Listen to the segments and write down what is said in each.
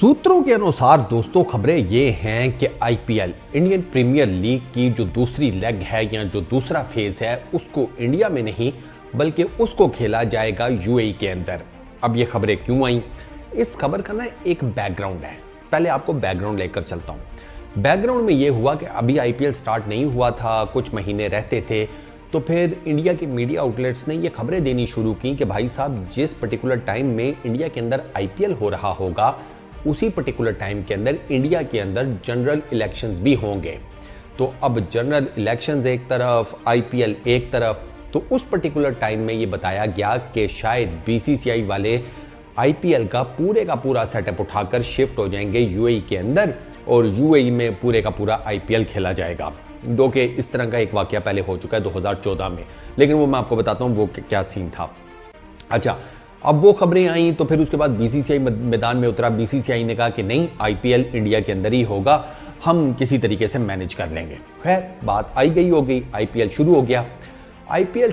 सूत्रों के अनुसार दोस्तों खबरें ये हैं कि आईपीएल इंडियन प्रीमियर लीग की जो दूसरी लेग है या जो दूसरा फेज है उसको इंडिया में नहीं बल्कि उसको खेला जाएगा यूएई के अंदर। अब ये खबरें क्यों आई, इस खबर का ना एक बैकग्राउंड है। पहले आपको बैकग्राउंड लेकर चलता हूँ। बैकग्राउंड में ये हुआ कि अभी आईपीएल स्टार्ट नहीं हुआ था, कुछ महीने रहते थे, तो फिर इंडिया के मीडिया आउटलेट्स ने ये खबरें देनी शुरू की कि भाई साहब जिस पर्टिकुलर टाइम में इंडिया के अंदर आईपीएल हो रहा होगा उसी पर्टिकुलर टाइम के अंदर इंडिया के अंदर जनरल इलेक्शंस भी होंगे। तो अब जनरल इलेक्शंस एक तरफ, आईपीएल एक तरफ, तो उस पर्टिकुलर टाइम में ये बताया गया कि शायद बीसीसीआई वाले आईपीएल का पूरा सेटअप उठाकर शिफ्ट हो जाएंगे यूएई के अंदर और यूएई में पूरे का पूरा आईपीएल खेला जाएगा। दो के इस तरह का एक वाकया पहले हो चुका है 2014 में, लेकिन वो मैं आपको बताता हूँ वो क्या सीन था। अच्छा, अब वो खबरें आई तो फिर उसके बाद बीसीसीआई मैदान में उतरा। बीसीसीआई ने कहा कि नहीं, आईपीएल इंडिया के अंदर ही होगा, हम किसी तरीके से मैनेज कर लेंगे। खैर बात आई गई हो गई, आईपीएल शुरू हो गया। आईपीएल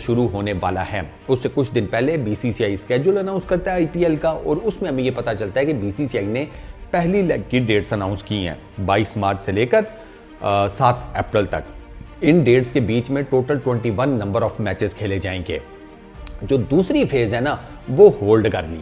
शुरू होने वाला है। उससे कुछ दिन पहले बीसीसीआई स्केड्यूल अनाउंस करता है आईपीएल का और उसमें हमें ये पता चलता है कि बीसीसीआई ने पहली लेग की डेट्स अनाउंस की हैं 22 मार्च से लेकर 7 अप्रैल तक। इन डेट्स के बीच में टोटल 21 नंबर ऑफ मैचेस खेले जाएंगे। जो दूसरी फेज है ना वो होल्ड कर ली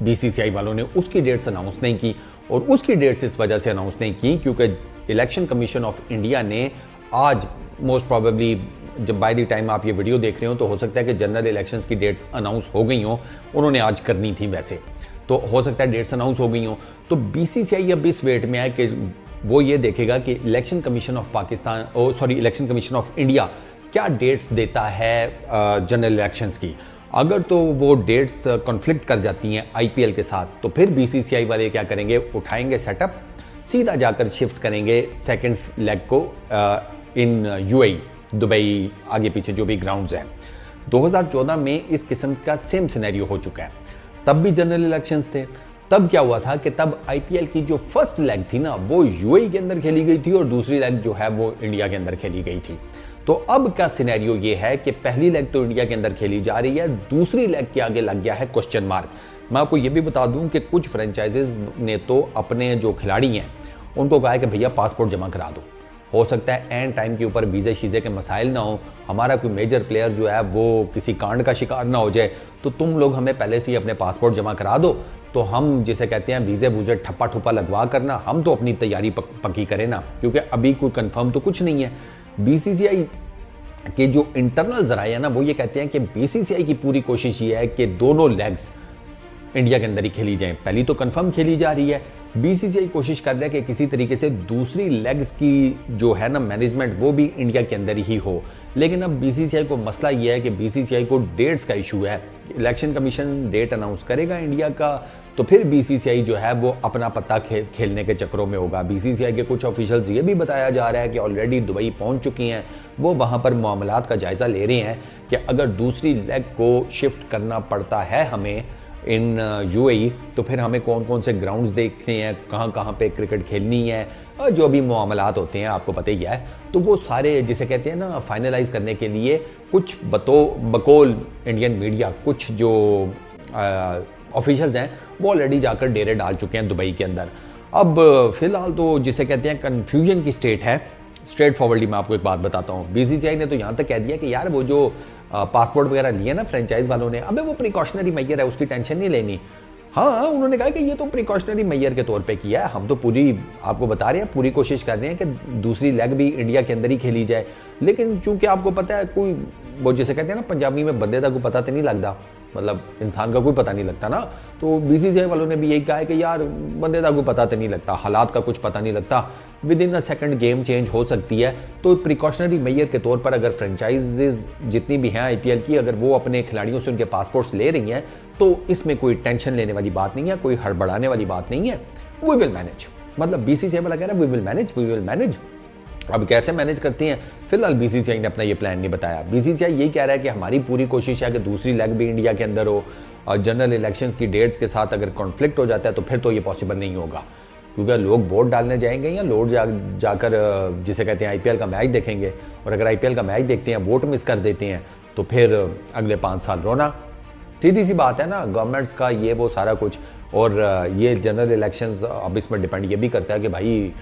बीसीसीआई वालों ने, उसकी डेट्स अनाउंस नहीं की। और उसकी डेट्स इस वजह से अनाउंस नहीं की क्योंकि इलेक्शन कमीशन ऑफ इंडिया ने आज मोस्ट प्रोबेबली, जब बाय द टाइम आप ये वीडियो देख रहे हो तो हो सकता है कि जनरल इलेक्शंस की डेट्स अनाउंस हो गई हो, उन्होंने आज करनी थी वैसे, तो हो सकता है डेट्स अनाउंस हो गई हो। तो बीसीसीआई अब इस वेट में है कि वो ये देखेगा कि इलेक्शन कमीशन ऑफ इंडिया क्या डेट्स देता है जनरल इलेक्शंस की। अगर तो वो डेट्स कॉन्फ्लिक्ट कर जाती हैं आईपीएल के साथ तो फिर बीसीसीआई वाले क्या करेंगे, उठाएंगे सेटअप, सीधा जाकर शिफ्ट करेंगे सेकंड लेग को इन यूएई, दुबई, आगे पीछे जो भी ग्राउंड्स हैं। 2014 में इस किस्म का सेम सिनेरियो हो चुका है, तब भी जनरल इलेक्शंस थे। तब क्या हुआ था कि तब आईपीएल की जो फर्स्ट लेग थी ना वो यूएई के अंदर खेली गई थी और दूसरी लेग जो है वो इंडिया के अंदर खेली गई थी। तो अब का सिनेरियो ये है कि पहली लेग तो इंडिया के अंदर खेली जा रही है, दूसरी लेग के आगे लग गया है क्वेश्चन मार्क। मैं आपको ये भी बता दूं कि कुछ फ्रेंचाइजेज ने तो अपने जो खिलाड़ी हैं उनको कहा है कि भैया पासपोर्ट जमा करा दो, हो सकता है एंड टाइम के ऊपर वीज़े शीज़े के मसाइल ना हो, हमारा कोई मेजर प्लेयर जो है वो किसी कांड का शिकार ना हो जाए, तो तुम लोग हमें पहले से ही अपने पासपोर्ट जमा करा दो, तो हम जिसे कहते हैं वीज़े वूज़े ठप्पा ठुप्पा लगवा करना, हम तो अपनी तैयारी पक्की करें ना, क्योंकि अभी कोई कंफर्म तो कुछ नहीं है। बीसीसीआई के जो इंटरनल जराए हैं ना वो ये कहते हैं कि बीसीसीआई की पूरी कोशिश ये है कि दोनों लेग्स इंडिया के अंदर ही खेली जाएं। पहली तो कंफर्म खेली जा रही है, बीसीसीआई कोशिश कर रहा है कि किसी तरीके से दूसरी लेग्स की जो है ना मैनेजमेंट वो भी इंडिया के अंदर ही हो। लेकिन अब बीसीसीआई को मसला ये है कि बीसीसीआई को डेट्स का इशू है। इलेक्शन कमीशन डेट अनाउंस करेगा इंडिया का तो फिर बीसीसीआई जो है वो अपना पत्ता खेलने के चक्करों में होगा। बीसीसीआई के कुछ ऑफिशियल्स ये भी बताया जा रहा है कि ऑलरेडी दुबई पहुंच चुकी हैं, वो वहां पर मामलात का जायज़ा ले रहे हैं कि अगर दूसरी लेग को शिफ्ट करना पड़ता है हमें इन यूएई तो फिर हमें कौन कौन से ग्राउंड्स देखने हैं, कहाँ कहाँ पे क्रिकेट खेलनी है, और जो भी मामलात होते हैं आपको पता ही है, तो वो सारे जिसे कहते हैं ना फाइनलाइज करने के लिए कुछ बकौल इंडियन मीडिया, कुछ जो ऑफिशियल्स हैं वो ऑलरेडी जाकर डेरे डाल चुके हैं दुबई के अंदर। अब फिलहाल तो जिसे कहते हैं कन्फ्यूजन की स्टेट है। स्ट्रेट फॉरवर्डली मैं आपको एक बात बताता हूँ, बीसीसीआई ने तो यहाँ तक कह दिया कि यार वो जो पासपोर्ट वगैरह लिए ना फ्रेंचाइज वालों ने, अबे वो प्रिकॉशनरी मेजर है, उसकी टेंशन नहीं लेनी। हाँ, उन्होंने कहा कि ये तो प्रिकॉशनरी मेजर के तौर पे किया है, हम तो पूरी आपको बता रहे हैं, पूरी कोशिश कर रहे हैं कि दूसरी लेग भी इंडिया के अंदर ही खेली जाए। लेकिन चूंकि आपको पता है कोई वो जिसे कहते हैं ना पंजाबी में बंदे का कोई पता तो नहीं लगता, मतलब इंसान का कोई पता नहीं लगता ना, तो बीसीसीआई वालों ने भी यही कहा है कि यार बंदे का कोई पता तो नहीं लगता, हालात का कुछ पता नहीं लगता, with in a second game change हो सकती है। तो प्रिकॉशनरी मेजर के तौर पर अगर फ्रेंचाइजेज जितनी भी हैं आईपीएल की, अगर वो अपने खिलाड़ियों से उनके पासपोर्ट्स ले रही हैं तो इसमें कोई टेंशन लेने वाली बात नहीं है, कोई हड़बड़ाने वाली बात नहीं है। वी विल मैनेज, मतलब बीसीसीआई वाला कह रहा है वी विल मैनेज। अब कैसे मैनेज करती हैं, फिलहाल बीसीसीआई ने अपना ये प्लान नहीं बताया। बीसीसीआई यही कह रहा है कि हमारी पूरी कोशिश है कि दूसरी लेग भी इंडिया के अंदर हो, और जनरल इलेक्शंस की डेट्स के साथ अगर कॉन्फ्लिक्ट हो जाता है तो फिर तो ये पॉसिबल नहीं होगा, क्योंकि लोग वोट डालने जाएंगे या लोग जाकर जिसे कहते हैं आईपीएल का मैच देखेंगे, और अगर आईपीएल का मैच देखते हैं वोट मिस कर देते हैं तो फिर अगले 5 साल रोना। सीधी सी बात है ना, गवर्नमेंट्स का ये वो सारा कुछ और ये जनरल इलेक्शंस अब इसमें डिपेंड ये भी करता है कि भाई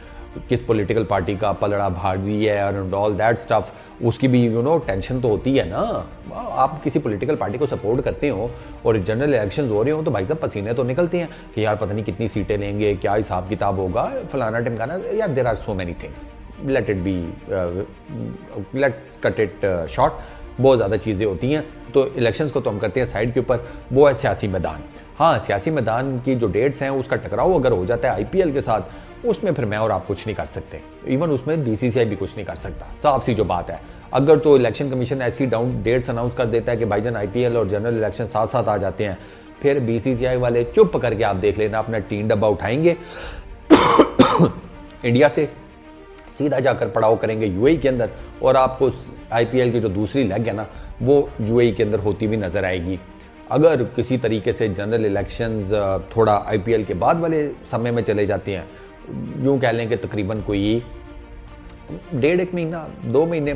किस पॉलिटिकल पार्टी का पलड़ा भारी है और ऑल दैट स्टफ, उसकी भी टेंशन तो होती है ना। आप किसी पॉलिटिकल पार्टी को सपोर्ट करते हो और जनरल इलेक्शंस हो रहे हो तो भाई साहब पसीने तो निकलते हैं कि यार पता नहीं कितनी सीटें लेंगे, क्या हिसाब किताब होगा, फलाना टिमकाना। यार there are so many things, let it be, let's cut it short. बहुत ज़्यादा चीज़ें होती हैं, तो इलेक्शंस को तो हम करते हैं साइड के ऊपर। वो है सियासी मैदान। हाँ, सियासी मैदान की जो डेट्स हैं उसका टकराव अगर हो जाता है आईपीएल के साथ, उसमें फिर मैं और आप कुछ नहीं कर सकते, इवन उसमें बीसीसीआई भी कुछ नहीं कर सकता। साफ सी जो बात है, अगर तो इलेक्शन कमीशन ऐसी डाउन डेट्स अनाउंस कर देता है कि भाईजान आईपीएल और जनरल इलेक्शन साथ साथ आ जाते हैं, फिर बीसीसीआई वाले चुप करके आप देख लेना अपना टीम डब्बा उठाएंगे इंडिया से सीधा जाकर पड़ाव करेंगे यूएई के अंदर, और आपको आईपीएल की जो दूसरी लेग है ना वो यूएई के अंदर होती हुई नजर आएगी। अगर किसी तरीके से जनरल इलेक्शंस थोड़ा आईपीएल के बाद वाले समय में चले जाते हैं, यूँ कह लें कि तकरीबन कोई 1.5 महीना 2 महीने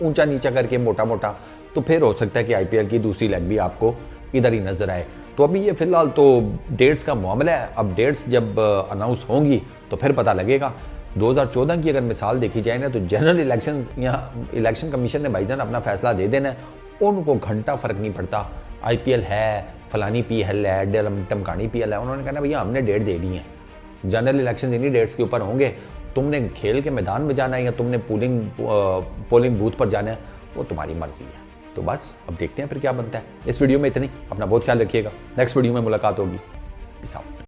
ऊंचा नीचा करके मोटा मोटा, तो फिर हो सकता है कि आईपीएल की दूसरी लेग भी आपको इधर ही नजर आए। तो अभी ये फिलहाल तो डेट्स का मामला है, अब डेट्स जब अनाउंस होंगी तो फिर पता लगेगा। 2014 की अगर मिसाल देखी जाए ना, तो जनरल इलेक्शंस यहाँ इलेक्शन कमीशन ने भाईजान अपना फैसला दे देना है, उनको घंटा फर्क नहीं पड़ता। आईपीएल है, फलानी पीएल है, टमकानी पीएल है, उन्होंने कहना भैया हमने डेट दे दी है, जनरल इलेक्शन इन्हीं डेट्स के ऊपर होंगे, तुमने खेल के मैदान में जाना है या तुमने पोलिंग बूथ पर जाना है, वो तुम्हारी मर्जी है। तो बस अब देखते हैं फिर क्या बनता है। इस वीडियो में इतनी, अपना बहुत ख्याल रखिएगा, नेक्स्ट वीडियो में मुलाकात होगी। Peace out.